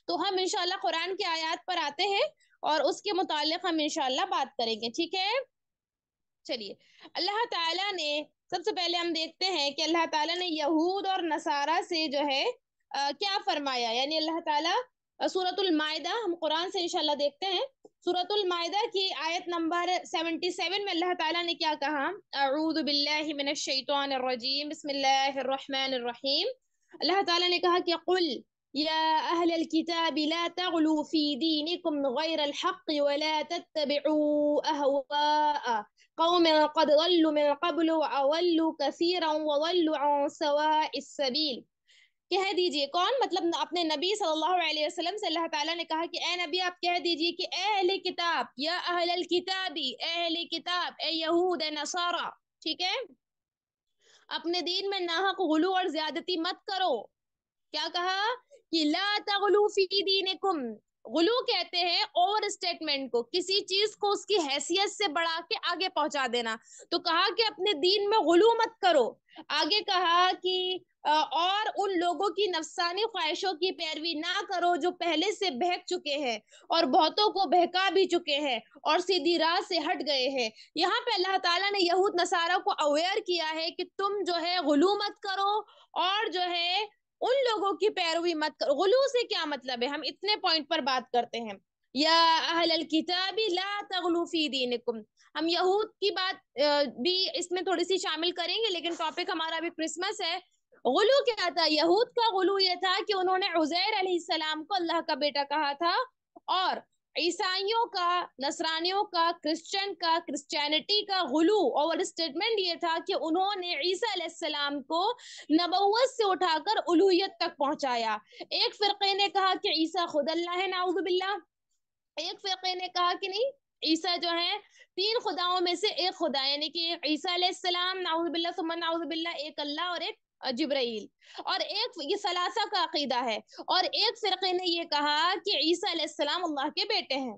تو ہم انشاءاللہ قرآن کی آیات پر آتے ہیں اور اس کے متعلق ہم انشاءاللہ بات کریں گے، ٹھیک ہے؟ چلیے، اللہ تعالیٰ نے سب سے پہلے ہم دیکھتے ہیں کہ اللہ تعالیٰ نے یہود اور نصارہ سے جو ہے کیا فرمایا. یعنی اللہ تعالیٰ سورۃ المائدہ، ہم قرآن سے انشاءاللہ دیکھتے ہیں، سورۃ المائدہ کی آیت نمبر 77 میں اللہ تعالیٰ نے کیا کہا. اعوذ باللہ من الشیطان الرجیم، بسم اللہ الرحمن الرحیم. اللہ تعالیٰ نے کہا کہ قل یا اہل الكتاب لا تغلوا في دينكم غير الحق ولا تتبعوا اهواء قوم قد ضلوا من قبل وأضلوا كثيرا وضلوا عن سواء السبيل. کہہ دیجئے، کون؟ مطلب اپنے نبی صلی اللہ علیہ وسلم سے اللہ تعالیٰ نے کہا کہ اے نبی آپ کہہ دیجئے کہ اے اہل کتاب، یا اہل الکتابی، اے اہل کتاب، اے یہود، اے نصارہ، ٹھیک ہے، اپنے دین میں ناحق غلو اور زیادتی مت کرو. کیا کہا کہ لا تغلو فی دینکم. غلو کہتے ہیں اوور اسٹیٹمنٹ کو، کسی چیز کو اس کی حیثیت سے بڑھا کے آگے پہنچا دینا. تو کہا کہ اپنے دین میں غلو مت کرو. آگے کہا کہ اور ان لوگوں کی نفسانی خواہشوں کی پیروی نہ کرو جو پہلے سے بہک چکے ہیں اور بہتوں کو بہکا بھی چکے ہیں اور سیدھی راہ سے ہٹ گئے ہیں. یہاں پہ اللہ تعالیٰ نے یہود نصارہ کو اویئر کیا ہے کہ تم جو ہے غلو مت کرو اور جو ہے ان لوگوں کی پیروی مت کرو. غلو سے کیا مطلب ہے، ہم اتنے پوائنٹ پر بات کرتے ہیں. یا اہل الکتاب لا تغلو فی دینکم. ہم یہود کی بات بھی اس میں تھوڑی سی شامل کریں گے، لیکن ٹاپک ہمارا ابھی کرسمس ہے. غلو کیا تھا؟ یہود کا غلو یہ تھا کہ انہوں نے عزیر علیہ السلام کو اللہ کا بیٹا کہا تھا، اور عیسائیوں کا، نصرانیوں کا، کرسچن کا، کرسچینٹی کا غلو اور اسٹیٹمنٹ یہ تھا کہ انہوں نے عیسیٰ علیہ السلام کو نبوت سے اٹھا کر الوہیت تک پہنچایا. ایک فرقے نے کہا کہ عیسیٰ خود اللہ ہے، نعوذ باللہ. ایک فرقے نے کہا کہ نہیں، عیسیٰ جو ہے تین خداؤں میں سے ایک خدا، یعنی کہ عیسیٰ علیہ السلام نعوذ باللہ ثم نعوذ باللہ ایک اللہ اور ایک جبرائیل، اور ایک یہ ثلاثہ کا عقیدہ ہے. اور ایک فرقے نے یہ کہا کہ عیسیٰ علیہ السلام اللہ کے بیٹے ہیں.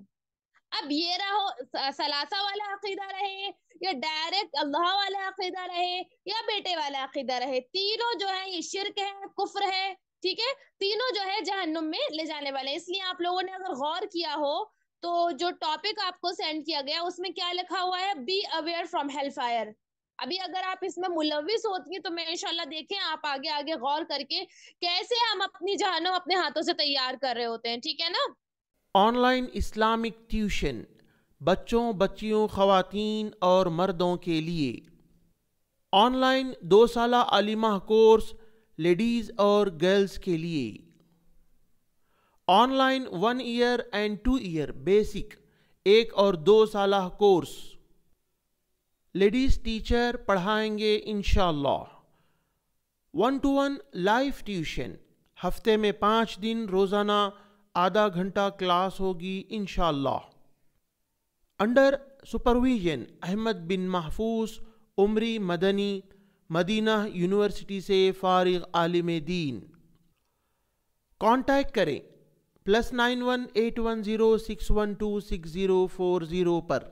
اب یہ رہو ثلاثہ والا عقیدہ رہے یا ڈائریکٹ اللہ والا عقیدہ رہے یا بیٹے والا عقیدہ رہے، تینوں جو ہے یہ شرک ہے، کفر ہے، ٹھیک ہے، تینوں جو ہے جہنم میں لے جانے والے. اس لیے آپ لوگوں نے اگر غور کیا ہو تو جو ٹاپک آپ کو سینڈ کیا گیا اس میں کیا لکھا ہوا ہے، be aware from hell fire. ابھی اگر آپ اس میں ملوث ہوتی ہیں تو میں انشاءاللہ دیکھیں آپ آگے آگے غور کر کے کیسے ہم اپنی جہنم اپنے ہاتھوں سے تیار کر رہے ہوتے ہیں، ٹھیک ہے نا. آن لائن اسلامک ٹیوشن بچوں، بچیوں، خواتین اور مردوں کے لیے. آن لائن 2 سالہ عالمہ کورس لیڈیز اور گرلز کے لیے. Online 1 year and 2 year basic 1 اور 2 سالہ کورس. لیڈیز ٹیچر پڑھائیں گے انشاءاللہ. 1 to 1 لائیو ٹیوشن، ہفتے میں 5 دن روزانہ آدھا گھنٹہ کلاس ہوگی انشاءاللہ. انڈر سپرویژن احمد بن محفوظ عمری مدنی، مدینہ یونیورسٹی سے فارغ عالم دین. کانٹیکٹ کریں +918106126040 پر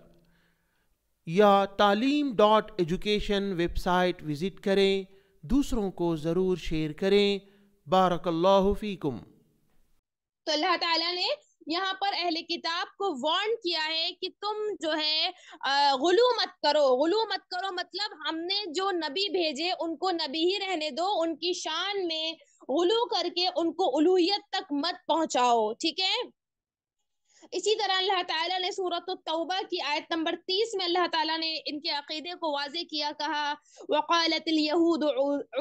یا تعلیم.ایجوکیشن ویب سائٹ وزٹ کریں. دوسروں کو ضرور شیئر کریں. بارک اللہ فیکم. تو اللہ تعالیٰ نے یہاں پر اہل کتاب کو وارن کیا ہے کہ تم جو ہے غلو مت کرو. غلو مت کرو مطلب ہم نے جو نبی بھیجے ان کو نبی ہی رہنے دو، ان کی شان میں غلو کر کے ان کو الوہیت تک مت پہنچاؤ، ٹھیک ہے. اسی طرح اللہ تعالیٰ نے سورۃ التوبہ کی آیت نمبر 30 میں اللہ تعالیٰ نے ان کے عقیدے کو واضح کیا، کہا وقالت اليهود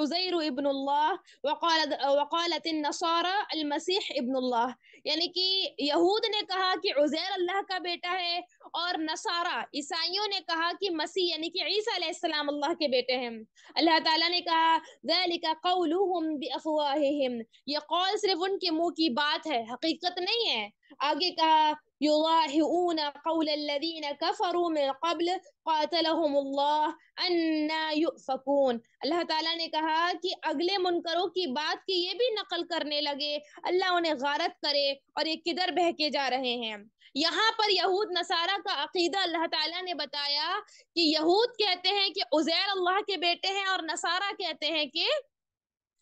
عزیر ابن اللہ وقالت النصارى المسیح ابن اللہ. یعنی کہ یہود نے کہا کہ عزیر اللہ کا بیٹا ہے اور نصارہ عیسائیوں نے کہا کہ مسیح یعنی کہ عیسیٰ علیہ السلام اللہ کے بیٹے ہیں. اللہ تعالیٰ نے کہا ذلك قولهم بافواہہم، یہ قول صرف ان کے منہ کی بات ہے، حقیقت نہیں ہے. آگے کہا یضاہئون قول الذین کفروا من قبل قاتلهم اللہ انا یؤفکون. اللہ تعالیٰ نے کہا کہ اگلے منکروں کی بات کی یہ بھی نقل کرنے لگے، اللہ انہیں غارت کرے اور یہ کدھر بہکے جا رہے ہیں. یہاں پر یہود نصارہ کا عقیدہ اللہ تعالیٰ نے بتایا کہ یہود کہتے ہیں کہ عزیر اللہ کے بیٹے ہیں اور نصارہ کہتے ہیں کہ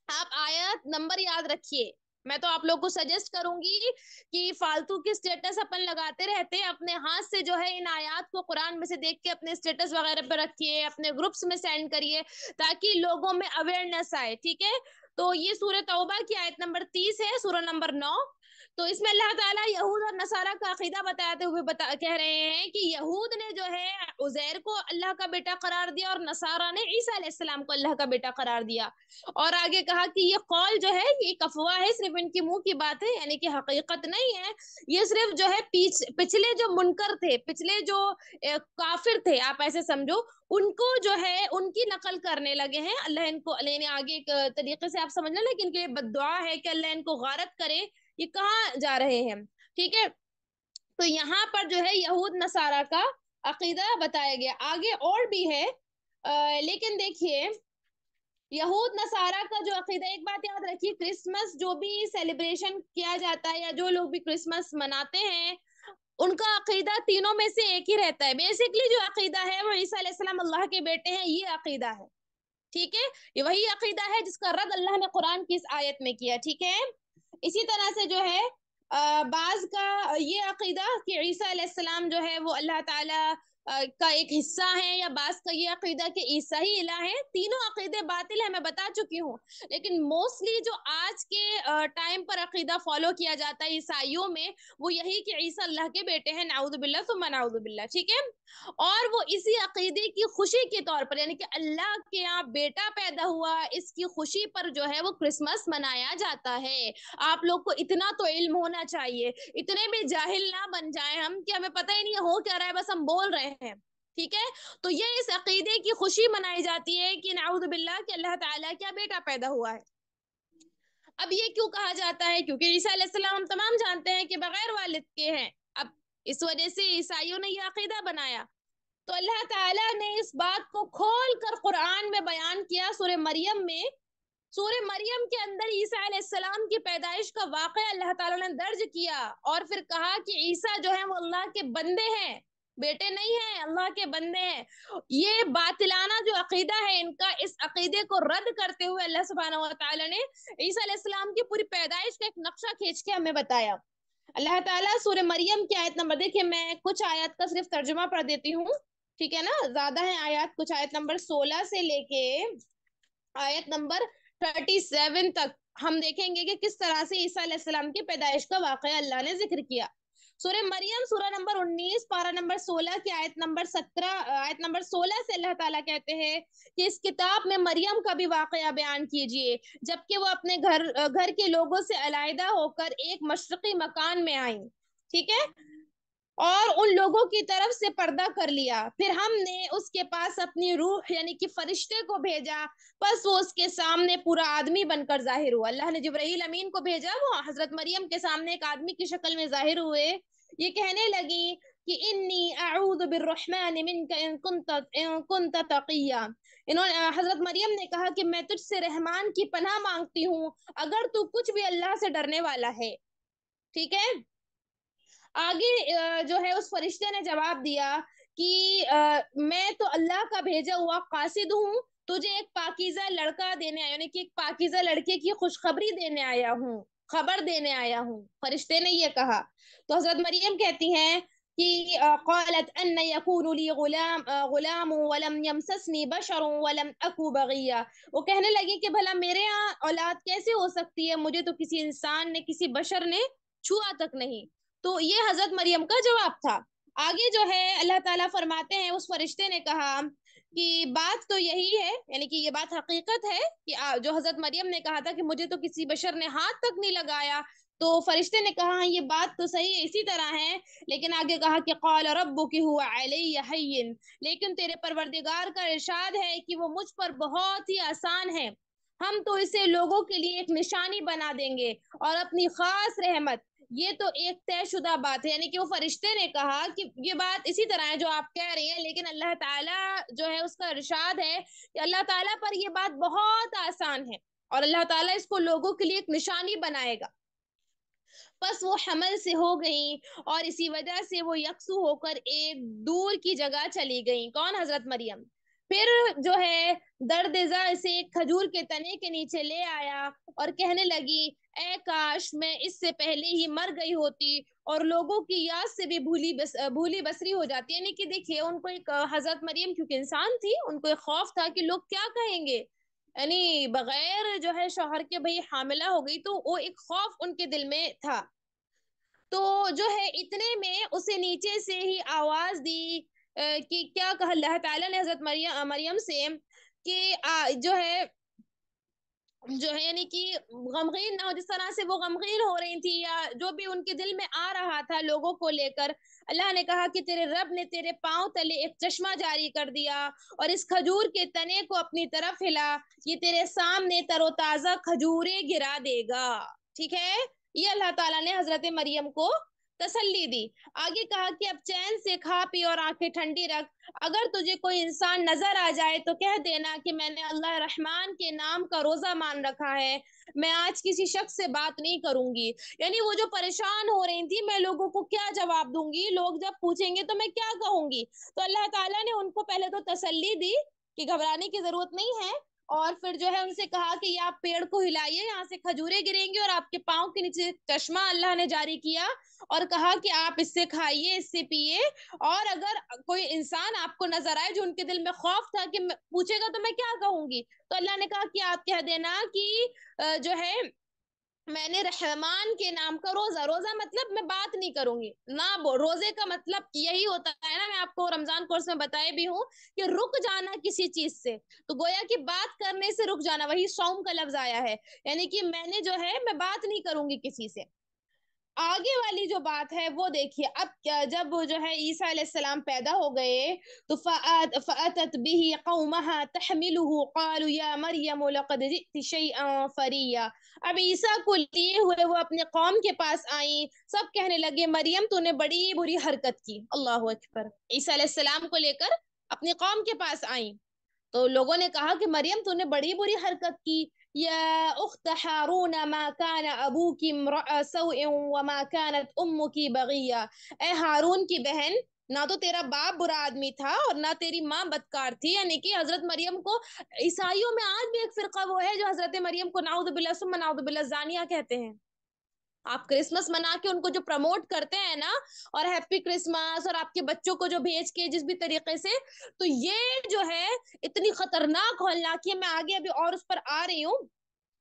آپ آیت نمبر یاد رکھیے میں تو آپ لوگ کو سجیسٹ کروں گی کہ فالتو کی اسٹیٹس اپن لگاتے رہتے ہیں، اپنے ہاتھ سے جو ہے ان آیات کو قرآن میں سے دیکھ کے اپنے اسٹیٹس وغیرہ پہ رکھیے، اپنے گروپس میں سینڈ کریے تاکہ لوگوں میں اویئرنیس آئے، ٹھیک ہے؟ تو یہ سورہ توبہ کی آیت نمبر 30 ہے، سورہ نمبر 9۔ تو اس میں اللہ تعالیٰ یہود اور نصارہ کا عقیدہ بتاتے ہوئے کہہ رہے ہیں کہ یہود نے جو ہے عزیر کو اللہ کا بیٹا قرار دیا اور نصارہ نے عیسیٰ علیہ السلام کو اللہ کا بیٹا قرار دیا، اور آگے کہا کہ یہ قول جو ہے یہ ایک افواہ ہے، صرف ان کی منہ کی بات ہے، یعنی کہ حقیقت نہیں ہے، یہ صرف جو ہے پچھلے جو منکر تھے، پچھلے جو کافر تھے، آپ ایسے سمجھو، ان کو جو ہے ان کی نقل کرنے لگے ہیں، اللہ ان کو نے آگے ایک طریقے سے آپ سمجھنا، لیکن کہ بد دعا ہے کہ اللہ ان کو غارت کرے، یہ کہاں جا رہے ہیں، ٹھیک ہے؟ تو یہاں پر جو ہے یہود نصارہ کا عقیدہ بتایا گیا، آگے اور بھی ہے، لیکن دیکھیے یہود نصارہ کا جو عقیدہ، ایک بات یاد رکھیے، کرسمس جو بھی سیلیبریشن کیا جاتا ہے یا جو لوگ بھی کرسمس مناتے ہیں، ان کا عقیدہ تینوں میں سے ایک ہی رہتا ہے، بیسکلی جو عقیدہ ہے وہ عیسیٰ علیہ السلام اللہ کے بیٹے ہیں، یہ عقیدہ ہے، ٹھیک ہے؟ یہ وہی عقیدہ ہے جس کا رد اللہ نے قرآن کی اس آیت میں کیا، ٹھیک ہے؟ اسی طرح سے جو ہے بعض کا یہ عقیدہ کہ عیسیٰ علیہ السلام جو ہے وہ اللہ تعالیٰ کا ایک حصہ ہے، یا بعض کا یہ عقیدہ کہ عیسیٰ ہی الہ ہے، تینوں عقیدے باطل ہیں، میں بتا چکی ہوں، لیکن موسٹلی جو آج کے ٹائم پر عقیدہ فالو کیا جاتا ہے عیسائیوں میں، وہ یہی کہ عیسیٰ اللہ کے بیٹے ہیں، نعوذ باللہ ثم نعوذ باللہ، ٹھیک ہے؟ اور وہ اسی عقیدے کی خوشی کے طور پر، یعنی کہ اللہ کے یہاں بیٹا پیدا ہوا، اس کی خوشی پر جو ہے وہ کرسمس منایا جاتا ہے۔ آپ لوگ کو اتنا تو علم ہونا چاہیے، اتنے بھی جاہل نہ بن جائیں ہم کہ ہمیں پتہ ہی نہیں ہو کیا رہا ہے، بس ہم بول رہے ہیں، ٹھیک ہے؟ تو یہ اس عقیدے کی خوشی منائی جاتی ہے کہ نعوذ باللہ کہ اللہ تعالیٰ کیا بیٹا پیدا ہوا ہے۔ اب یہ کیوں کہا جاتا ہے؟ کیونکہ عیسیٰ علیہ السلام ہم تمام جانتے ہیں کہ بغیر والد کے ہیں، اب اس وجہ سے عیسائیوں نے یہ عقیدہ بنایا، تو اللہ تعالیٰ نے اس بات کو کھول کر قرآن میں بیان کیا، سورہ مریم میں، سورہ مریم کے اندر عیسیٰ علیہ السلام کی پیدائش کا واقعہ اللہ تعالیٰ نے درج کیا، اور پھر کہا کہ عیسیٰ جو ہے وہ اللہ کے بندے ہیں، بیٹے نہیں ہیں، اللہ کے بندے ہیں۔ یہ باطلانہ جو عقیدہ ہے ان کا، اس عقیدے کو رد کرتے ہوئے اللہ سبحانہ و تعالیٰ نے عیسیٰ علیہ السلام کی پوری پیدائش کا ایک نقشہ کھینچ کے ہمیں بتایا۔ اللہ تعالیٰ سورہ مریم کی آیت نمبر، دیکھیے میں کچھ آیت کا صرف ترجمہ پڑھ دیتی ہوں، ٹھیک ہے نا؟ زیادہ ہیں آیات، کچھ آیت نمبر 16 سے لے کے آیت نمبر 37 تک ہم دیکھیں گے کہ کس طرح سے عیسیٰ علیہ السلام کی پیدائش کا واقعہ اللہ نے ذکر کیا۔ سورہ مریم سورہ نمبر 19 پارہ نمبر 16 کی آیت نمبر 17، آیت نمبر 16 سے اللہ تعالیٰ کہتے ہیں کہ اس کتاب میں مریم کا بھی واقعہ بیان کیجئے، جبکہ وہ اپنے گھر کے لوگوں سے علیحدہ ہو کر ایک مشرقی مکان میں آئیں، ٹھیک ہے؟ اور ان لوگوں کی طرف سے پردہ کر لیا، پھر ہم نے اس کے پاس اپنی روح یعنی کہ فرشتے کو بھیجا، پس وہ اس کے سامنے پورا آدمی بن کر ظاہر ہوا۔ اللہ نے جبرائیل امین کو بھیجا، وہ حضرت مریم کے سامنے ایک آدمی کی شکل میں ظاہر ہوئے، یہ کہنے لگی کہ انی اعوذ بالرحمن منک ان کنت تقیا، انہوں نے حضرت مریم نے کہا کہ میں تجھ سے رحمان کی پناہ مانگتی ہوں اگر تو کچھ بھی اللہ سے ڈرنے والا ہے، ٹھیک ہے؟ آگے جو ہے اس فرشتے نے جواب دیا کہ میں تو اللہ کا بھیجا ہوا قاصد ہوں، تجھے ایک پاکیزہ لڑکا دینے آیا، یعنی کہ ایک پاکیزہ لڑکے کی خوشخبری دینے آیا ہوں، خبر دینے آیا ہوں، فرشتے نے یہ کہا۔ تو حضرت مریم کہتی ہیں کہ قالت ان یکون لی غلام ولم یمسسنی بشر ولم اکو بغیا، وہ کہنے لگی کہ بھلا میرے ہاں اولاد کیسے ہو سکتی ہے، مجھے تو کسی انسان نے، کسی بشر نے چھوا تک نہیں۔ تو یہ حضرت مریم کا جواب تھا۔ آگے جو ہے اللہ تعالیٰ فرماتے ہیں اس فرشتے نے کہا کہ بات تو یہی ہے، یعنی کہ یہ بات حقیقت ہے کہ جو حضرت مریم نے کہا تھا کہ مجھے تو کسی بشر نے ہاتھ تک نہیں لگایا، تو فرشتے نے کہا یہ بات تو صحیح ہے، اسی طرح ہے، لیکن آگے کہا کہ قال ربک هو علی ہین، لیکن تیرے پروردگار کا ارشاد ہے کہ وہ مجھ پر بہت ہی آسان ہے، ہم تو اسے لوگوں کے لیے ایک نشانی بنا دیں گے اور اپنی خاص رحمت، یہ تو ایک طے شدہ بات ہے، یعنی کہ وہ فرشتے نے کہا کہ یہ بات اسی طرح ہے جو آپ کہہ رہی ہیں، لیکن اللہ تعالیٰ جو ہے اس کا ارشاد ہے کہ اللہ تعالیٰ پر یہ بات بہت آسان ہے اور اللہ تعالیٰ اس کو لوگوں کے لیے ایک نشانی بنائے گا۔ بس وہ حمل سے ہو گئیں اور اسی وجہ سے وہ یکسو ہو کر ایک دور کی جگہ چلی گئیں، کون؟ حضرت مریم۔ پھر جو ہے درد ذر سے ایک کھجور کے تنے کے نیچے لے آیا اور کہنے لگی اے کاش میں اس سے پہلے ہی مر گئی ہوتی اور لوگوں کی یاد سے بھی بھولی بسری ہو جاتی. یعنی کہ دیکھیے ان کو ایک حضرت مریم کیونکہ انسان تھی, ان کو ایک خوف تھا کہ لوگ کیا کہیں گے, یعنی بغیر جو ہے شوہر کے بھئی حاملہ ہو گئی, تو وہ ایک خوف ان کے دل میں تھا. تو جو ہے اتنے میں اسے نیچے سے ہی آواز دی کہ کیا کہا اللہ تعالیٰ نے حضرت مریم سے کہ جو ہے یعنی کہ غمگین نہ ہو, جس طرح سے وہ غمگین ہو رہی تھی یا جو بھی ان کے دل میں آ رہا تھا لوگوں کو لے کر. اللہ نے کہا کہ تیرے رب نے تیرے پاؤں تلے ایک چشمہ جاری کر دیا اور اس کھجور کے تنے کو اپنی طرف ہلا, یہ تیرے سامنے تر و تازہ کھجوریں گرا دے گا. ٹھیک ہے, یہ اللہ تعالیٰ نے حضرت مریم کو تسلی دی. آگے کہا کہ اب چین سے کھا پی اور آنکھیں ٹھنڈی رکھ, اگر تجھے کوئی انسان نظر آ جائے تو کہہ دینا کہ میں نے اللہ رحمان کے نام کا روزہ مان رکھا ہے, میں آج کسی شخص سے بات نہیں کروں گی. یعنی وہ جو پریشان ہو رہی تھی, میں لوگوں کو کیا جواب دوں گی, لوگ جب پوچھیں گے تو میں کیا کہوں گی. تو اللہ تعالیٰ نے ان کو پہلے تو تسلی دی کہ گھبرانے کی ضرورت نہیں ہے, اور پھر جو ہے ان سے کہا کہ یہ آپ پیڑ کو ہلائیے, یہاں سے کھجوریں گریں گی اور آپ کے پاؤں کے نیچے چشمہ اللہ نے جاری کیا اور کہا کہ آپ اس سے کھائیے, اس سے پیئے, اور اگر کوئی انسان آپ کو نظر آئے جو ان کے دل میں خوف تھا کہ پوچھے گا تو میں کیا کہوں گی, تو اللہ نے کہا کہ آپ کہہ دینا کہ جو ہے میں نے رحمان کے نام کا روزہ مطلب میں بات نہیں کروں گی نہ. روزے کا مطلب یہی ہوتا ہے نا, میں آپ کو رمضان کورس میں بتائے بھی ہوں کہ رک جانا کسی چیز سے, تو گویا کہ بات کرنے سے رک جانا, وہی صوم کا لفظ آیا ہے. یعنی کہ میں نے جو ہے میں بات نہیں کروں گی کسی سے. آگے والی جو بات ہے وہ دیکھیے, اب جب جو ہے عیسیٰ علیہ السلام پیدا ہو گئے تو فَأَتَتْ بِهِ قَوْمَهَا تَحْمِلُهُ قَالُوا يَا مَرْيَمُ لَقَدْ جِئْتِ شَيْئًا فَرِيًّا. اب عیسیٰ کو لیے ہوئے وہ اپنے قوم کے پاس آئیں, سب کہنے لگے مریم تو نے بڑی بری حرکت کی. اللہ اکبر. عیسیٰ علیہ السلام کو لے کر اپنی قوم کے پاس آئیں تو لوگوں نے کہا کہ مریم تو نے بڑی بری حرکت کی. یا اخت ہارون ما کان ابوک امرأ سوء وما كانت امک بغیہ, اے ہارون کی بہن, نہ تو تیرا باپ برا آدمی تھا اور نہ تیری ماں بدکار تھی. یعنی کہ حضرت مریم کو عیسائیوں میں آج بھی ایک فرقہ وہ ہے جو حضرت مریم کو نعوذ باللہ ثم نعوذ باللہ زانیہ کہتے ہیں. آپ کرسمس منا کے ان کو جو پروموٹ کرتے ہیں نا, اور ہیپی کرسمس, اور آپ کے بچوں کو جو بھیج کے جس بھی طریقے سے, تو یہ جو ہے اتنی خطرناک ہولناک ہے. میں آگے ابھی اور اس پر آ رہی ہوں,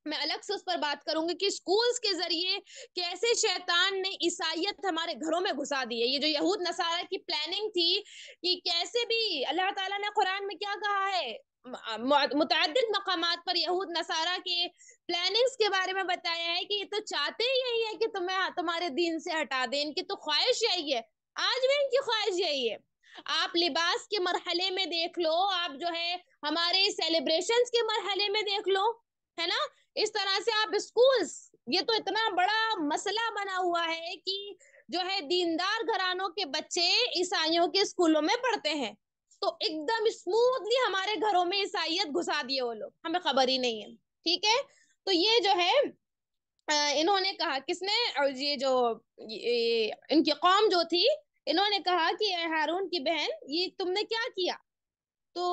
میں الگ سے اس پر بات کروں گی کہ اسکولز کے ذریعے کیسے شیطان نے عیسائیت ہمارے گھروں میں گھسا دی ہے. یہ جو یہود نصارہ کی پلاننگ تھی کہ کیسے بھی, اللہ تعالیٰ نے قرآن میں کیا کہا ہے, متعدد مقامات پر یہود نصارہ کے پلاننگز کے بارے میں بتایا ہے کہ یہ تو چاہتے ہی یہی ہے کہ تمہیں تمہارے دین سے ہٹا دیں. ان کی تو خواہش یہی ہے, آج بھی ان کی خواہش یہی ہے. آپ لباس کے مرحلے میں دیکھ لو, آپ جو ہے ہمارے سیلیبریشنز کے مرحلے میں دیکھ لو, ہے نا, اس طرح سے آپ اسکولز, یہ تو اتنا بڑا مسئلہ بنا ہوا ہے کہ جو ہے دیندار گھرانوں کے بچے عیسائیوں کے اسکولوں میں پڑھتے ہیں, تو ایک دم اسموتھلی ہمارے گھروں میں عیسائیت گھسا دیے وہ لوگ, ہمیں خبر ہی نہیں ہے. ٹھیک ہے, تو یہ جو ہے انہوں نے کہا, کس نے, یہ جو ان کی قوم جو تھی, انہوں نے کہا کہ اے ہارون کی بہن, یہ تم نے کیا کیا. تو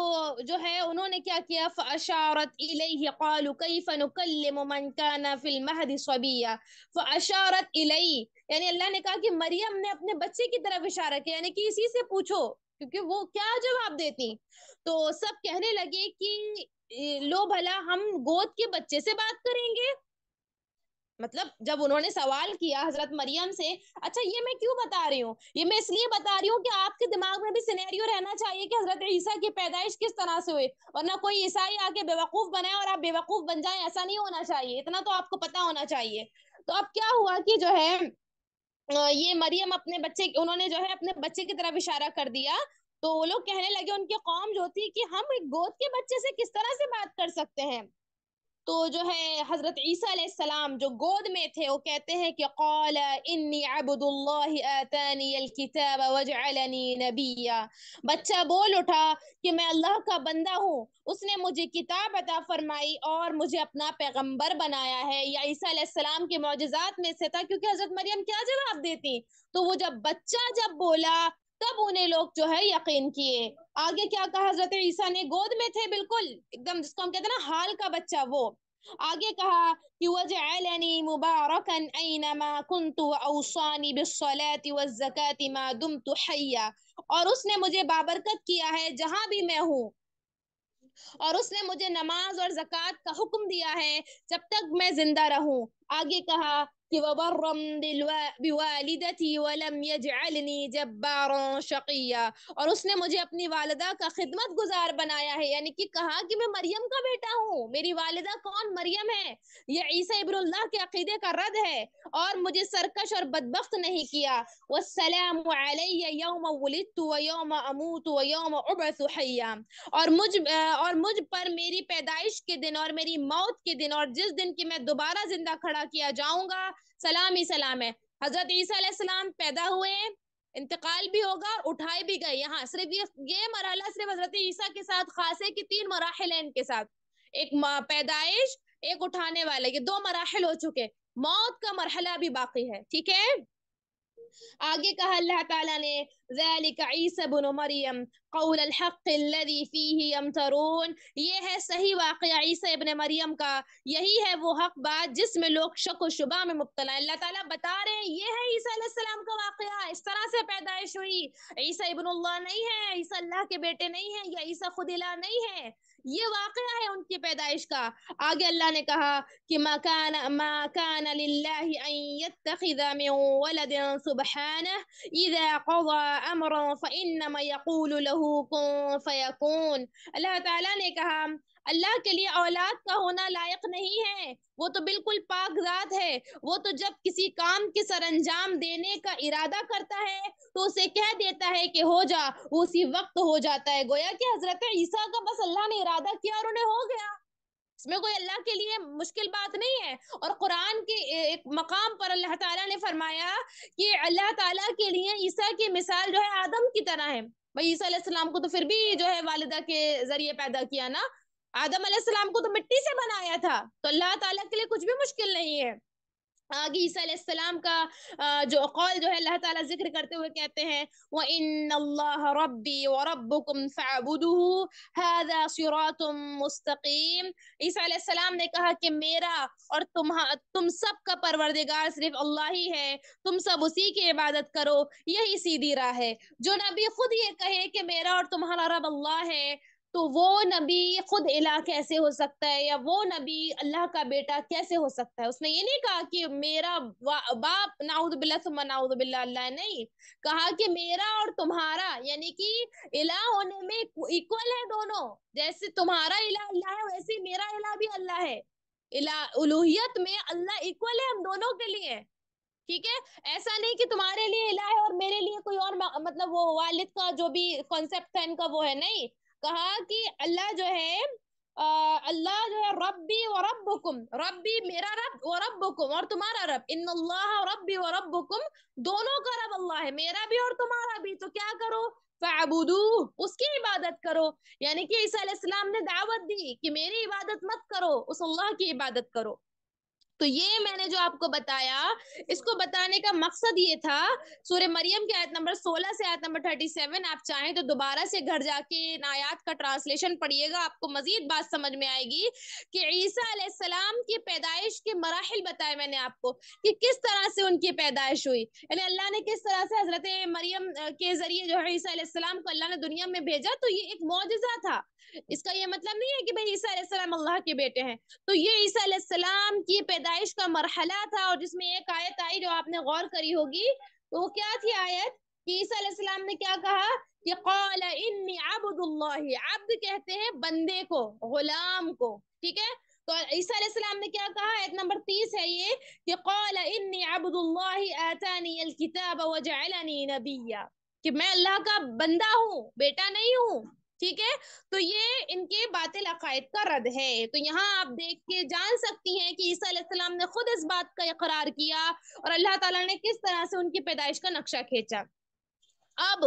جو ہے انہوں نے کیا کیا, فاشارت الیہ قالوا کیف نکلم من کان فی المہد صبیا. فاشارت الیہ, یعنی اللہ نے کہا کہ مریم نے اپنے بچے کی طرف اشارہ کیا, یعنی کہ اسی سے پوچھو, کیونکہ وہ کیا جواب دیتی. تو سب کہنے لگے کہ لو بھلا ہم گود کے بچے سے بات کریں گے. مطلب جب انہوں نے سوال کیا حضرت مریم سے, اچھا یہ میں کیوں بتا رہی ہوں, یہ میں اس لیے بتا رہی ہوں کہ آپ کے دماغ میں بھی سینیریو رہنا چاہیے کہ حضرت عیسیٰ کی پیدائش کس طرح سے ہوئی, ورنہ کوئی عیسائی آ کے بیوقوف بنائے اور آپ بیوقوف بن جائیں, ایسا نہیں ہونا چاہیے, اتنا تو آپ کو پتا ہونا چاہیے. تو اب کیا ہوا کہ جو ہے یہ مریم اپنے بچے, انہوں نے جو ہے اپنے بچے کی طرف اشارہ کر دیا, تو وہ لوگ کہنے لگے, ان کی قوم جو تھی, کہ ہم ایک گود کے بچے سے کس طرح سے بات کر سکتے ہیں. تو جو ہے حضرت عیسیٰ علیہ السلام جو گود میں تھے, وہ کہتے ہیں کہ قال انی عبد اللہ آتانی الکتاب وجعلنی نبیا. بچہ بول اٹھا کہ میں اللہ کا بندہ ہوں, اس نے مجھے کتاب عطا فرمائی اور مجھے اپنا پیغمبر بنایا ہے. یا عیسیٰ علیہ السلام کے معجزات میں سے تھا, کیونکہ حضرت مریم کیا جواب دیتی, تو وہ جب بچہ جب بولا تب انہیں لوگ جو ہے یقین کیے۔ آگے کیا کہا حضرت عیسیٰ نے؟ گود میں تھے بالکل ایک دم، جس کو ہم کہتے ہیں نا حال کا بچہ، وہ آگے کہا کہ وَجَعَلَنِي مُبَارَكًا أَيْنَمَا كُنْتُ وَأَوْصَانِي بِالصَّلَاةِ وَالزَّكَاةِ مَا دُمْتُ حَيًّا، اور اس نے مجھے بابرکت کیا ہے جہاں بھی میں ہوں، اور اس نے مجھے نماز اور زکوٰۃ کا حکم دیا ہے جب تک میں زندہ رہوں۔ آگے کہا کہ وَبَرًّا بِوَالِدَتِي وَلَمْ يَجْعَلْنِي جَبَّارًا شَقِيًّا، اور اس نے مجھے اپنی والدہ کا خدمت گزار بنایا ہے، یعنی کہ کہا کہ میں مریم کا بیٹا ہوں، میری والدہ کون؟ مریم ہے، یہ عیسیٰ ابن اللہ کے عقیدے کا رد ہے، اور مجھے سرکش اور بدبخت نہیں کیا۔ وَالسَّلَامُ عَلَيَّ يَوْمَ وُلِدتُّ وَيَوْمَ أَمُوتُ وَيَوْمَ أُبْعَثُ حَيًّا، اور مجھ پر میری پیدائش کے دن اور میری موت کے دن اور جس دن کی میں دوبارہ زندہ کھڑا کیا جاؤں گا، سلام ہی سلام ہے۔ حضرت عیسیٰ علیہ السلام پیدا ہوئے، انتقال بھی ہوگا اور اٹھائے بھی گئے۔ یہاں صرف یہ مرحلہ صرف حضرت عیسیٰ کے ساتھ خاص ہے کہ 3 مراحل ہیں ان کے ساتھ، ایک پیدائش، ایک اٹھانے والے، یہ 2 مراحل ہو چکے، موت کا مرحلہ بھی باقی ہے، ٹھیک ہے۔ آگے کہا اللہ تعالیٰ نے ذَلِكَ عِيسَى بْنُ مَرْيَمَ قَوْلَ الْحَقِّ الَّذِي فِيهِ يَمْتَرُونَ، یہ ہے صحیح واقعہ عیسیٰ ابن مریم کا، یہی ہے وہ حق بات جس میں لوگ شک و شبہ میں مبتلا ہیں۔ اللہ تعالیٰ بتا رہے ہیں یہ ہے عیسیٰ علیہ السلام کا واقعہ، اس طرح سے پیدائش ہوئی، عیسیٰ ابن اللہ نہیں ہے، عیسیٰ اللہ کے بیٹے نہیں ہیں، یا عیسیٰ خود الہ نہیں ہے، یہ واقعہ ہے ان کی پیدائش کا۔ آگے اللہ نے کہا کہ ما كان لله ان يتخذ من ولد سبحانه اذا قضى امرا فانما يقول له كن فيكون، اللہ تعالیٰ نے کہا اللہ کے لیے اولاد کا ہونا لائق نہیں ہے، وہ تو بالکل پاک ذات ہے، وہ تو جب کسی کام کے سر انجام دینے کا ارادہ کرتا ہے تو اسے کہہ دیتا ہے کہ ہو جا، وہ اسی وقت ہو جاتا ہے۔ گویا کہ حضرت عیسیٰ کا بس اللہ نے ارادہ کیا اور انہیں ہو گیا، اس میں کوئی اللہ کے لیے مشکل بات نہیں ہے۔ اور قرآن کے ایک مقام پر اللہ تعالیٰ نے فرمایا کہ اللہ تعالیٰ کے لیے عیسیٰ کی مثال جو ہے آدم کی طرح ہے۔ بھائی عیسیٰ علیہ السلام کو تو پھر بھی جو ہے والدہ کے ذریعے پیدا کیا نا، آدم علیہ السلام کو تو مٹی سے بنایا تھا، تو اللہ تعالیٰ کے لیے کچھ بھی مشکل نہیں ہے۔ آگے عیسیٰ علیہ السلام کا جو قول جو ہے اللہ تعالیٰ ذکر کرتے ہوئے کہتے ہیں وَإِنَّ اللَّهَ رَبِّي وَرَبُّكُمْ فَاعْبُدُوهُ هَذَا صِرَاطٌ مُسْتَقِيم، عیسیٰ علیہ السلام نے کہا کہ میرا اور تم سب کا پروردگار صرف اللہ ہی ہے، تم سب اسی کی عبادت کرو، یہی سیدھی راہ ہے۔ جو نبی خود یہ کہے کہ میرا اور تمہارا رب اللہ ہے، تو وہ نبی خود الہ کیسے ہو سکتا ہے، یا وہ نبی اللہ کا بیٹا کیسے ہو سکتا ہے؟ اس نے یہ نہیں کہا کہ میرا باپ نعوذ باللہ ثم نعوذ باللہ اللہ، نہیں کہا کہ میرا اور تمہارا، یعنی کہ الہ ہونے میں ایکول ہے دونوں، جیسے تمہارا الہ اللہ ہے ویسے میرا الہ بھی اللہ ہے، الوہیت میں اللہ ایکول ہے ہم دونوں کے لیے، ٹھیک ہے۔ ایسا نہیں کہ تمہارے لیے الہ ہے اور میرے لیے کوئی اور، مطلب وہ والد کا جو بھی کانسیپٹ تھا ان کا وہ ہے، نہیں کہا کہ اللہ جو ہے اللہ جو ہے ربی و ربکم، ربی میرا رب و ربکم اور تمہارا رب، ان اللہ ربی و ربکم، دونوں کا رب اللہ ہے، میرا بھی اور تمہارا بھی، تو کیا کرو فَعْبُدُوهُ، اس کی عبادت کرو، یعنی کہ عیسیٰ علیہ السلام نے دعوت دی کہ میری عبادت مت کرو، اس اللہ کی عبادت کرو۔ تو یہ میں نے جو آپ کو بتایا، اس کو بتانے کا مقصد یہ تھا، سورہ مریم کی آیت نمبر 16 سے آیت نمبر 37 آپ چاہیں تو دوبارہ سے گھر جا کے ان آیات کا ٹرانسلیشن پڑھیے گا، آپ کو مزید بات سمجھ میں آئے گی کہ عیسیٰ علیہ السلام کی پیدائش کے مراحل بتائے میں نے آپ کو کہ کس طرح سے ان کی پیدائش ہوئی، یعنی اللہ نے کس طرح سے حضرت مریم کے ذریعے جو ہے عیسیٰ علیہ السلام کو اللہ نے دنیا میں بھیجا، تو یہ ایک معجزہ تھا، اس کا یہ مطلب نہیں ہے کہ بھئی عیسیٰ علیہ السلام اللہ کے بیٹے ہیں۔ تو یہ عیسیٰ علیہ السلام کی پیدائش کا مرحلہ تھا، اور جس میں ایک آیت آئی جو آپ نے غور کری ہوگی، تو وہ کیا تھی آیت کہ عیسیٰ علیہ السلام نے کیا کہا کہ قال انی عبد اللہ، عبد کہتے ہیں بندے کو، غلام کو، ٹھیک ہے۔ تو عیسیٰ علیہ السلام نے کیا کہا، آیت نمبر 30 ہے یہ کہ قال انی عبد اللہ آتانی الکتاب وجعلنی نبیا، کہ میں اللہ کا بندہ ہوں، بیٹا نہیں ہوں، ٹھیک ہے۔ تو یہ ان کے باطل عقائد کا رد ہے۔ تو یہاں آپ دیکھ کے جان سکتی ہیں کہ عیسیٰ علیہ السلام نے خود اس بات کا اقرار کیا اور اللہ تعالیٰ نے کس طرح سے ان کی پیدائش کا نقشہ کھینچا۔ اب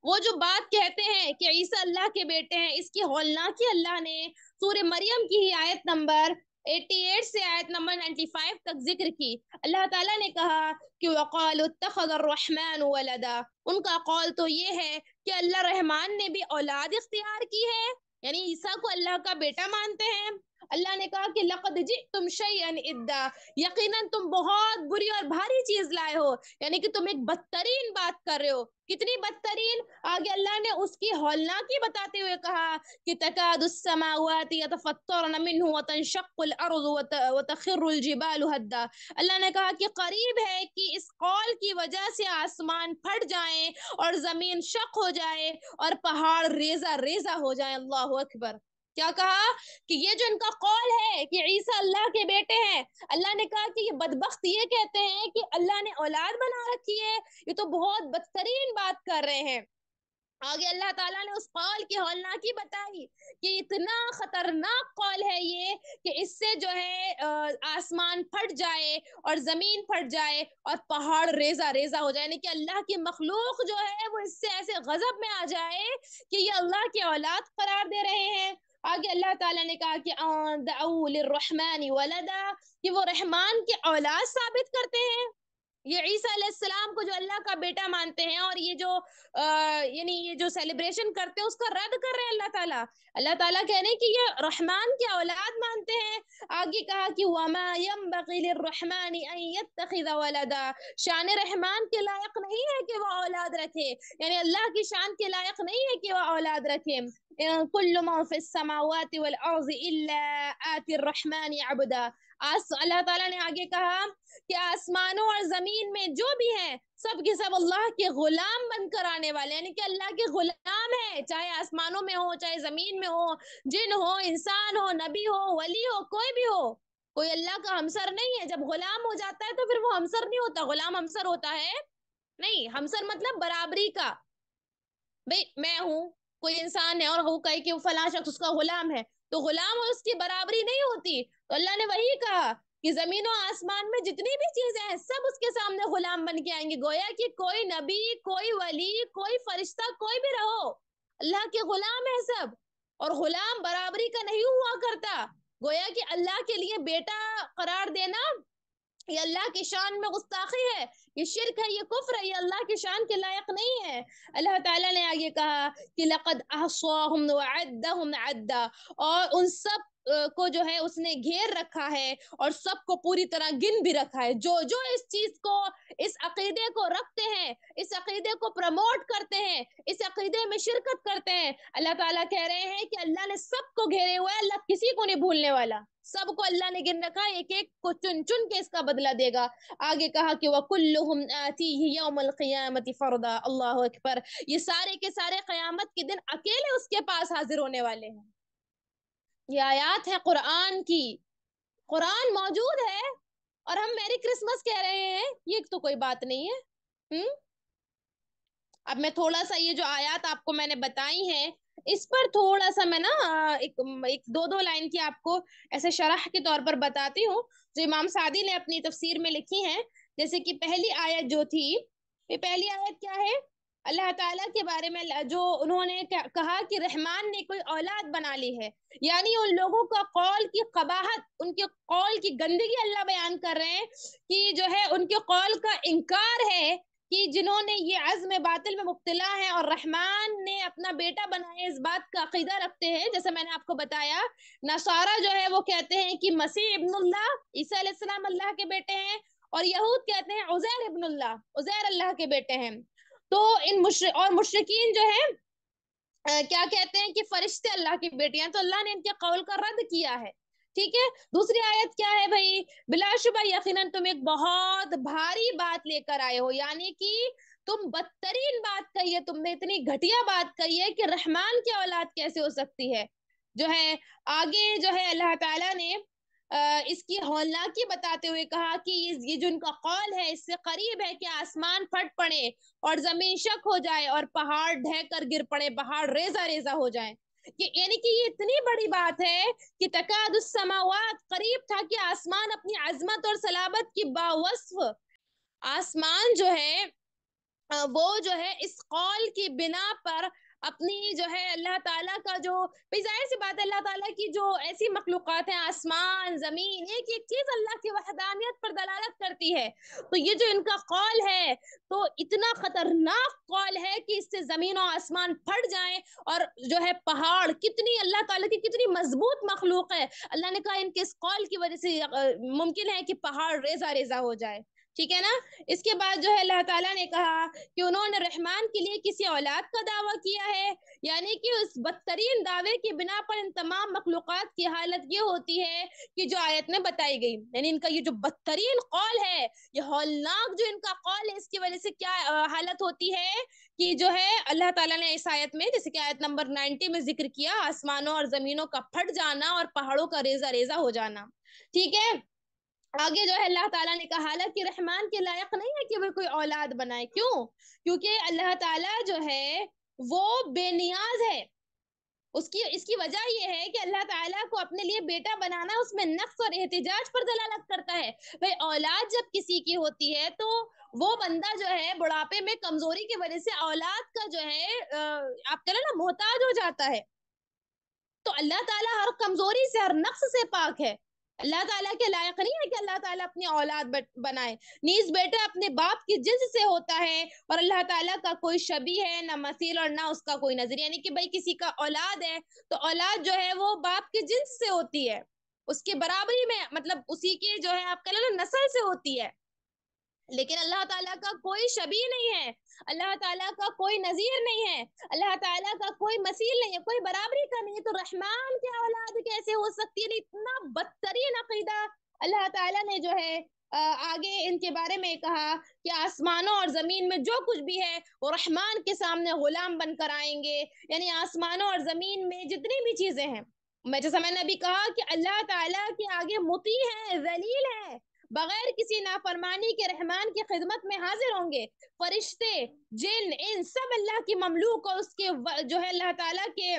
وہ جو بات کہتے ہیں کہ عیسیٰ اللہ کے بیٹے ہیں، اس کی ہولناکی اللہ نے سورہ مریم کی ہی آیت نمبر 88 سے آیت نمبر 95 تک ذکر کی۔ اللہ تعالیٰ نے کہا کہ وَقَالُوا اتَّخَذَ الرَّحْمَنُ وَلَدًا، ان کا قول تو یہ ہے کہ اللہ رحمان نے بھی اولاد اختیار کی ہے، یعنی عیسیٰ کو اللہ کا بیٹا مانتے ہیں۔ اللہ نے کہا کہ لَقَدْ جِئْتُمْ شَيْئًا إِدًّا، یقیناً تم بہت بری اور بھاری چیز لائے ہو، یعنی کہ تم ایک بدترین بات کر رہے ہو۔ کتنی بدترین؟ آگے اللہ نے اس کی ہولناکی بتاتے ہوئے کہا کہ تکاد السماوات يتفطرن منه وتنشق الارض وتخر الجبال هدا، اللہ نے کہا کہ قریب ہے کہ اس قول کی وجہ سے آسمان پھٹ جائیں اور زمین شق ہو جائے اور پہاڑ ریزہ ریزہ ہو جائیں۔ اللہ اکبر! کیا کہا کہ یہ جو ان کا قول ہے کہ عیسیٰ اللہ کے بیٹے ہیں، اللہ نے کہا کہ یہ بدبخت یہ کہتے ہیں کہ اللہ نے اولاد بنا رکھی ہے، یہ تو بہت بدترین بات کر رہے ہیں۔ آگے اللہ تعالیٰ نے اس قول کی ہولناکی بتائی کہ اتنا خطرناک قول ہے یہ کہ اس سے جو ہے آسمان پھٹ جائے اور زمین پھٹ جائے اور پہاڑ ریزہ ریزہ ہو جائے، یعنی کہ اللہ کی مخلوق جو ہے وہ اس سے ایسے غضب میں آ جائے کہ یہ اللہ کی اولاد قرار دے رہے ہیں۔ آگے اللہ تعالیٰ نے کہا کہ دعوا للرحمن ولدا، کہ وہ رحمان کی اولاد ثابت کرتے ہیں، یہ عیسیٰ علیہ السلام کو جو اللہ کا بیٹا مانتے ہیں اور یہ جو یعنی یہ جو سیلیبریشن کرتے ہیں اس کا رد کر رہے ہیں اللہ تعالیٰ۔ اللہ تعالیٰ کہہ رہے ہیں کہ یہ رحمان کی اولاد مانتے ہیں۔ آگے کہا کہ وما ينبغي للرحمن ان يتخذ ولدا، شان رحمان کے لائق نہیں ہے کہ وہ اولاد رکھے، یعنی اللہ کی شان کے لائق نہیں ہے کہ وہ اولاد رکھے۔ کل من في السماوات والارض الا آتي الرحمن عبدا، اللہ تعالیٰ نے آگے کہا کہ آسمانوں اور زمین میں جو بھی ہیں سب کے سب اللہ کے غلام بن کر آنے والے، یعنی کہ اللہ کے غلام ہیں، چاہے آسمانوں میں ہو چاہے زمین میں ہو، جن ہو انسان ہو نبی ہو ولی ہو کوئی بھی ہو، کوئی اللہ کا ہمسر نہیں ہے۔ جب غلام ہو جاتا ہے تو پھر وہ ہمسر نہیں ہوتا، غلام ہمسر ہوتا ہے نہیں، ہمسر مطلب برابری کا۔ بھئی میں ہوں، کوئی انسان ہے اور وہ کہے کہ فلاں شخص اس کا غلام ہے، تو غلام اور اس کی برابری نہیں ہوتی۔ تو اللہ نے وہی کہا کہ زمین و آسمان میں جتنی بھی چیزیں ہیں سب اس کے سامنے غلام بن کے آئیں گے، گویا کہ کوئی نبی کوئی ولی کوئی فرشتہ کوئی بھی رہو اللہ کے غلام ہے سب، اور غلام برابری کا نہیں ہوا کرتا، گویا کہ اللہ کے لیے بیٹا قرار دینا یہ اللہ کی شان میں گستاخی ہے، یہ شرک ہے، یہ کفر ہے، یہ اللہ کی شان کے لائق نہیں ہے۔ اللہ تعالیٰ نے آگے کہا کہ لقد احصاهم وعدهم عدا، اور ان سب کو جو ہے اس نے گھیر رکھا ہے اور سب کو پوری طرح گن بھی رکھا ہے، جو جو اس چیز کو اس عقیدے کو رکھتے ہیں، اس عقیدے کو پروموٹ کرتے ہیں، اس عقیدے میں شرکت کرتے ہیں، اللہ تعالیٰ کہہ رہے ہیں کہ اللہ نے سب کو گھیرے ہوئے، اللہ کسی کو نہیں بھولنے والا، سب کو اللہ نے گن رکھا، ایک ایک کو چن چن کے اس کا بدلہ دے گا۔ آگے کہا کہ وَكُلُّهُمْ آتِيهِ يَوْمَ الْقِيَامَةِ فَرْدًا، اللہ اکبر، یہ سارے کے سارے قیامت کے دن اکیلے اس کے پاس حاضر ہونے والے ہیں۔ یہ آیات ہے قرآن کی، قرآن موجود ہے اور ہم میری کرسمس کہہ رہے ہیں، یہ تو کوئی بات نہیں ہے۔ اب میں تھوڑا سا یہ جو آیات آپ کو میں نے بتائی ہیں اس پر تھوڑا سا میں نا ایک دو لائن کی آپ کو ایسے شرح کے طور پر بتاتی ہوں جو امام سعدی نے اپنی تفسیر میں لکھی ہیں۔ جیسے کہ پہلی آیت جو تھی، یہ پہلی آیت کیا ہے؟ اللہ تعالیٰ کے بارے میں جو انہوں نے کہا کہ رحمان نے کوئی اولاد بنا لی ہے، یعنی ان لوگوں کا قول کی قباحت، ان کے قول کی گندگی اللہ بیان کر رہے ہیں کہ جو ہے ان کے قول کا انکار ہے کہ جنہوں نے یہ عزم باطل میں مبتلا ہیں اور رحمان نے اپنا بیٹا بنایا اس بات کا عقیدہ رکھتے ہیں، جیسے میں نے آپ کو بتایا نصارہ جو ہے وہ کہتے ہیں کہ مسیح ابن اللہ، عیسیٰ علیہ السلام اللہ کے بیٹے ہیں، اور یہود کہتے ہیں عزیر ابن اللہ، عزیر اللہ کے بیٹے ہیں۔ تو ان مشرکین جو ہیں کیا کہتے ہیں کہ فرشتے اللہ کی بیٹیاں، تو اللہ نے ان کے قول کا رد کیا ہے۔ ٹھیک ہے، دوسری آیت کیا ہے بھائی؟ بلا شبہ یقیناً تم ایک بہت بھاری بات لے کر آئے ہو، یعنی کہ تم بدترین بات کہی ہے، تم نے اتنی گھٹیا بات کہی ہے کہ رحمان کی اولاد کیسے ہو سکتی ہے۔ جو ہے آگے جو ہے اللہ تعالیٰ نے اس کی ہولناکی بتاتے ہوئے کہا کہ یہ جو ان کا قول ہے اس سے قریب ہے کہ آسمان پھٹ پڑے اور زمین شک ہو جائے اور پہاڑ ڈھہ کر گر پڑے، پہاڑ ریزہ ریزہ ہو جائیں، یعنی کہ یہ اتنی بڑی بات ہے کہ تکاد السماوات، قریب تھا کہ آسمان اپنی عظمت اور صلابت کی باوصف آسمان جو ہے وہ جو ہے اس قول کی بنا پر اپنی جو ہے اللہ تعالیٰ کا جو ظاہر سی بات ہے اللہ تعالیٰ کی جو ایسی مخلوقات ہیں آسمان زمین ایک ایک چیز اللہ کی وحدانیت پر دلالت کرتی ہے. تو یہ جو ان کا قول ہے تو اتنا خطرناک قول ہے کہ اس سے زمین و آسمان پھٹ جائیں. اور جو ہے پہاڑ کتنی اللہ تعالیٰ کی کتنی مضبوط مخلوق ہے. اللہ نے کہا ان کے اس قول کی وجہ سے ممکن ہے کہ پہاڑ ریزہ ریزہ ہو جائے. ٹھیک ہے نا. اس کے بعد جو ہے اللہ تعالیٰ نے کہا کہ انہوں نے رحمان کے لیے کسی اولاد کا دعویٰ کیا ہے. یعنی کہ اس بدترین دعوے کی بنا پر ان تمام مخلوقات کی حالت یہ ہوتی ہے کہ جو آیت میں بتائی گئی. یعنی ان کا یہ جو بدترین قول ہے یہ ہولناک جو ان کا قول ہے اس کی وجہ سے کیا حالت ہوتی ہے کہ جو ہے اللہ تعالیٰ نے اس آیت میں جیسے کہ آیت نمبر 90 میں ذکر کیا آسمانوں اور زمینوں کا پھٹ جانا اور پہاڑوں کا ریزہ ریزہ ہو جانا. ٹھیک ہے. آگے جو ہے اللہ تعالیٰ نے کہا حالانکہ رحمان کے لائق نہیں ہے کہ وہ کوئی اولاد بنائے. کیوں؟ کیونکہ اللہ تعالیٰ جو ہے وہ بے نیاز ہے. اس کی وجہ یہ ہے کہ اللہ تعالیٰ کو اپنے لیے بیٹا بنانا اس میں نقص اور احتجاج پر دلالت کرتا ہے. بھئی اولاد جب کسی کی ہوتی ہے تو وہ بندہ جو ہے بڑھاپے میں کمزوری کی وجہ سے اولاد کا جو ہے آپ کہہ رہے نا محتاج ہو جاتا ہے. تو اللہ تعالیٰ ہر کمزوری سے ہر نقص سے پاک ہے. اللہ تعالیٰ کے لائق نہیں ہے کہ اللہ تعالیٰ اپنی اولاد بنائے. نیز بیٹا اپنے باپ کی جنس سے ہوتا ہے اور اللہ تعالیٰ کا کوئی شبیہ ہے نہ مثیل اور نہ اس کا کوئی نظیر. یعنی کہ بھائی کسی کا اولاد ہے تو اولاد جو ہے وہ باپ کی جنس سے ہوتی ہے اس کے برابری میں مطلب اسی کے جو ہے آپ کہہ لو نا نسل سے ہوتی ہے. لیکن اللہ تعالیٰ کا کوئی شبیہ نہیں ہے. اللہ تعالیٰ کا کوئی نظیر نہیں ہے. اللہ تعالیٰ کا کوئی مثیل نہیں ہے. کوئی برابری کا نہیں ہے. تو رحمان کی اولاد کیسے ہو سکتی ہے؟ اتنا بدترین عقیدہ اللہ تعالیٰ نے جو ہے آگے ان کے بارے میں کہا کہ آسمانوں اور زمین میں جو کچھ بھی ہے وہ رحمان کے سامنے غلام بن کر آئیں گے. یعنی آسمانوں اور زمین میں جتنی بھی چیزیں ہیں جیسا میں نے ابھی کہا کہ اللہ تعالیٰ کے آگے مطیع ہے ذلیل ہے بغیر کسی نافرمانی کے رحمان کی خدمت میں حاضر ہوں گے. فرشتے جن ان سب اللہ کی مملوک اور اس کے جو ہے اللہ تعالیٰ کے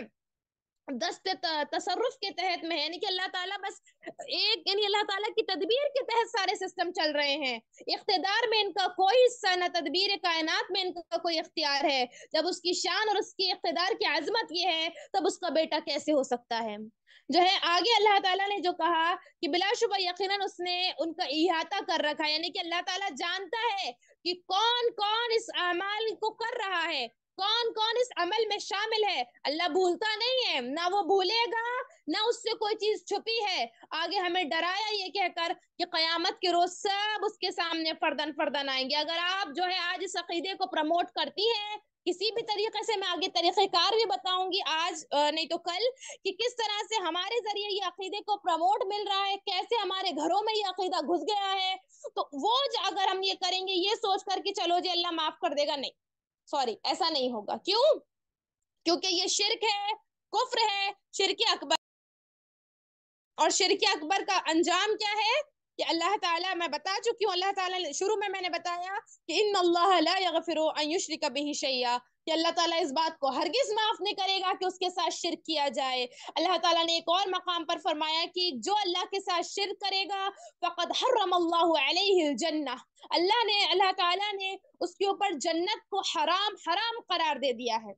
دست تصرف کے تحت میں ہے. یعنی کہ اللہ تعالیٰ بس ایک یعنی اللہ تعالیٰ کی تدبیر کے تحت سارے سسٹم چل رہے ہیں. اقتدار میں ان کا کوئی حصہ نہ تدبیر کائنات میں ان کا کوئی اختیار ہے. جب اس کی شان اور اس کی اقتدار کی عظمت یہ ہے تب اس کا بیٹا کیسے ہو سکتا ہے. جو ہے آگے اللہ تعالیٰ نے جو کہا کہ بلا شبہ یقیناً اس نے ان کا احاطہ کر رکھا. یعنی کہ اللہ تعالیٰ جانتا ہے کہ کون کون اس اعمال کو کر رہا ہے کون کون اس عمل میں شامل ہے. اللہ بھولتا نہیں ہے نہ وہ بھولے گا نہ اس سے کوئی چیز چھپی ہے. آگے ہمیں ڈرایا یہ کہہ کر کہ قیامت کے روز سب اس کے سامنے فردن فردن آئیں گے. اگر آپ جو ہے آج اس عقیدے کو پروموٹ کرتی ہیں کسی بھی طریقے سے میں آگے طریقہ کار بھی بتاؤں گی آج نہیں تو کل کہ کس طرح سے ہمارے ذریعے یہ عقیدے کو پروموٹ مل رہا ہے کیسے ہمارے گھروں میں یہ عقیدہ گھس گیا ہے. تو وہ اگر ہم یہ کریں گے یہ سوچ کر کہ چلو جی اللہ معاف کر دے گا نہیں سوری ایسا نہیں ہوگا. کیوں؟ کیونکہ یہ شرک ہے کفر ہے شرک اکبر. اور شرک اکبر کا انجام کیا ہے کہ اللہ تعالیٰ میں بتا چکی ہوں. اللہ تعالیٰ شروع میں نے بتایا کہ ان اللہ لا یغفر ان یشرک بہ شیئا کہ اللہ تعالیٰ اس بات کو ہرگز معاف نہیں کرے گا کہ اس کے ساتھ شرک کیا جائے. اللہ تعالیٰ نے ایک اور مقام پر فرمایا کہ جو اللہ کے ساتھ شرک کرے گا فقد حرم اللہ علیہ الجنہ اللہ تعالیٰ نے اس کے اوپر جنت کو حرام قرار دے دیا ہے.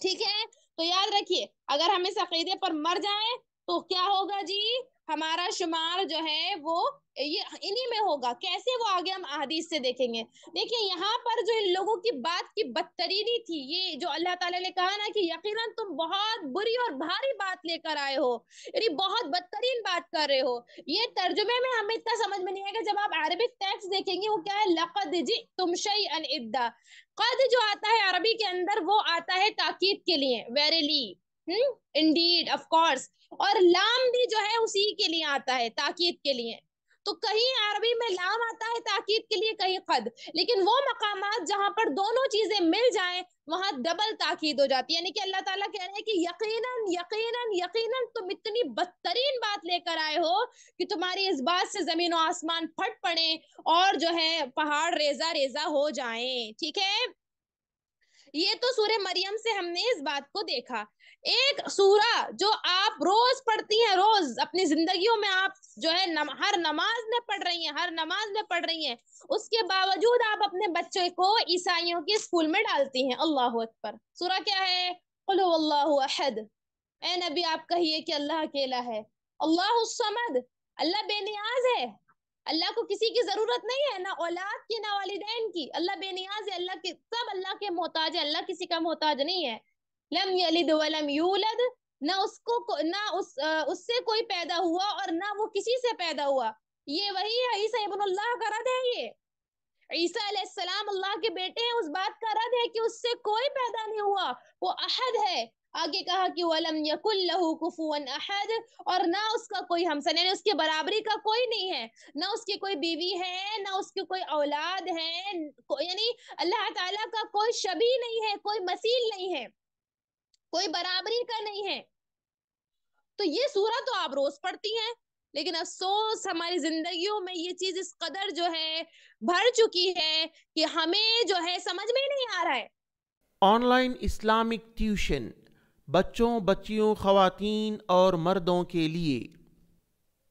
ٹھیک ہے. تو یاد رکھیے اگر ہم اس عقیدے پر مر جائیں تو کیا ہوگا جی ہمارا شمار جو ہے وہ یہ انہی میں ہوگا. کیسے وہ آگے ہم احادیث سے دیکھیں گے. دیکھیں یہاں پر جو ان لوگوں کی بات کی بدترینی تھی یہ جو اللہ تعالیٰ نے کہا نا کہ یقیناً تم بہت بری اور بھاری بات لے کر آئے ہو یعنی بہت بدترین بات کر رہے ہو. یہ ترجمے میں ہمیں اتنا سمجھ میں نہیں آئے گا. جب آپ عربک ٹیکسٹ دیکھیں گے وہ کیا ہے لقد جئتم شیئا ادا. قد جو آتا ہے عربی کے اندر وہ آتا ہے تاکید کے لیے ویریلی انڈیڈ آف کورس اور لام بھی جو ہے اسی کے لیے آتا ہے تاکید کے لیے. تو کہیں عربی میں لام آتا ہے تاکید کے لیے کہیں قد لیکن وہ مقامات جہاں پر دونوں چیزیں مل جائیں وہاں ڈبل تاکید ہو جاتی ہے. یعنی کہ اللہ تعالیٰ کہہ رہے ہیں کہ یقیناً یقیناً یقیناً تم اتنی بدترین بات لے کر آئے ہو کہ تمہاری اس بات سے زمین و آسمان پھٹ پڑے اور جو ہے پہاڑ ریزہ ریزہ ہو جائیں. ٹھیک ہے. یہ تو سورہ مریم سے ہم نے اس بات کو دیکھا. ایک سورہ جو آپ روز پڑھتی ہیں، روز اپنی زندگیوں میں آپ جو ہے ہر نماز میں پڑھ رہی ہیں، ہر نماز میں پڑھ رہی ہیں، اس کے باوجود آپ اپنے بچے کو عیسائیوں کے اسکول میں ڈالتی ہیں. اللہ اکبر. سورہ کیا ہے؟ قل هو اللہ احد. اے نبی آپ کہیے کہ اللہ اکیلا ہے. اللہ الصمد، اللہ بے نیاز ہے. اللہ کو کسی کی ضرورت نہیں ہے، نہ اولاد کی نہ والدین کی. اللہ بے نیاز ہے، اللہ کے سب اللہ کے محتاج ہے، اللہ کسی کا محتاج نہیں ہے. لم یلد ولم یولد، نہ اس کو نہ اس سے کوئی پیدا ہوا اور نہ وہ کسی سے پیدا ہوا. یہ وہی ہے عیسیٰ ابن اللہ کا رد ہے. یہ عیسیٰ علیہ السلام اللہ کے بیٹے ہیں، اس بات کا رد ہے کہ اس سے کوئی پیدا نہیں ہوا، وہ احد ہے. آگے کہا کہ وَلَمْ يَكُنْ لَهُ كُفُوًا أَحَدٌ، اور نہ اس کا کوئی ہمسر، یعنی اس کی برابری کا کوئی نہیں ہے، نہ اس کی کوئی بیوی ہے، نہ اس کی کوئی اولاد ہے، یعنی اللہ تعالیٰ کا کوئی شبیہ نہیں ہے، کوئی مثیل نہیں ہے، کوئی برابری کا نہیں ہے. تو یہ سورہ تو آپ روز پڑھتی ہیں، لیکن افسوس ہماری زندگیوں میں یہ چیز اس قدر جو ہے بھر چکی ہے کہ ہمیں جو ہے سمجھ میں ہی نہیں آ رہا ہے. آن لائن اسلامک ٹیوشن بچوں، بچیوں، خواتین اور مردوں کے لیے.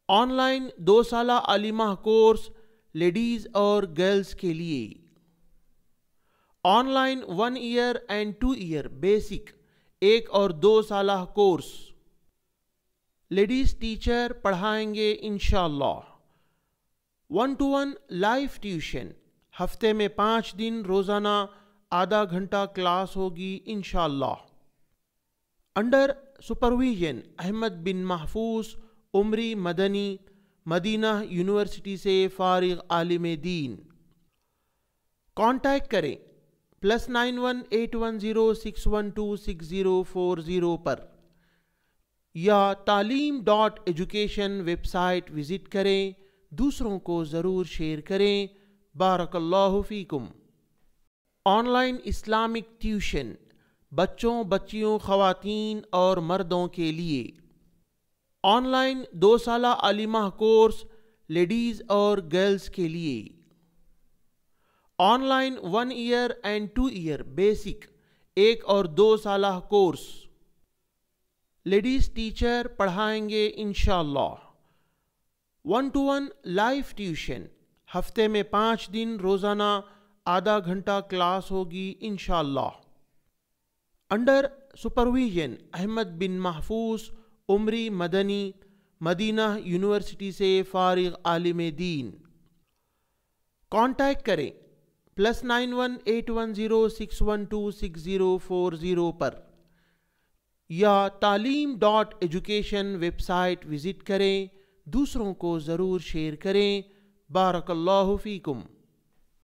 آن لائن 2 سالہ عالمہ کورس لیڈیز اور گرلز کے لیے. Online 1 year and 2 year basic 1 اور 2 سالہ کورس. لیڈیز ٹیچر پڑھائیں گے انشاءاللہ. 1-to-1 لائیو ٹیوشن، ہفتے میں 5 دن روزانہ آدھا گھنٹہ کلاس ہوگی انشاءاللہ. انڈر سپرویژن احمد بن محفوظ عمری مدنی، مدینہ یونیورسٹی سے فارغ عالم دین. کانٹیکٹ کریں +918106126040 پر، یا تعلیم.ایجوکیشن ویب سائٹ وزٹ کریں. دوسروں کو ضرور شیئر کریں. بارک اللہ فیکم. آن لائن اسلامک ٹیوشن بچوں، بچیوں، خواتین اور مردوں کے لیے. آن لائن 2 سالہ عالمہ کورس لیڈیز اور گرلز کے لیے. Online 1 year and 2 year basic 1 اور 2 سالہ کورس. لیڈیز ٹیچر پڑھائیں گے انشاءاللہ. 1-to-1 لائیو ٹیوشن، ہفتے میں 5 دن روزانہ آدھا گھنٹہ کلاس ہوگی انشاءاللہ. انڈر سپرویژن احمد بن محفوظ عمری مدنی، مدینہ یونیورسٹی سے فارغ عالم دین. کانٹیکٹ کریں +918106126040 پر، یا تعلیم.ایجوکیشن ویب سائٹ وزٹ کریں. دوسروں کو ضرور شیئر کریں. بارک اللہ فیکم.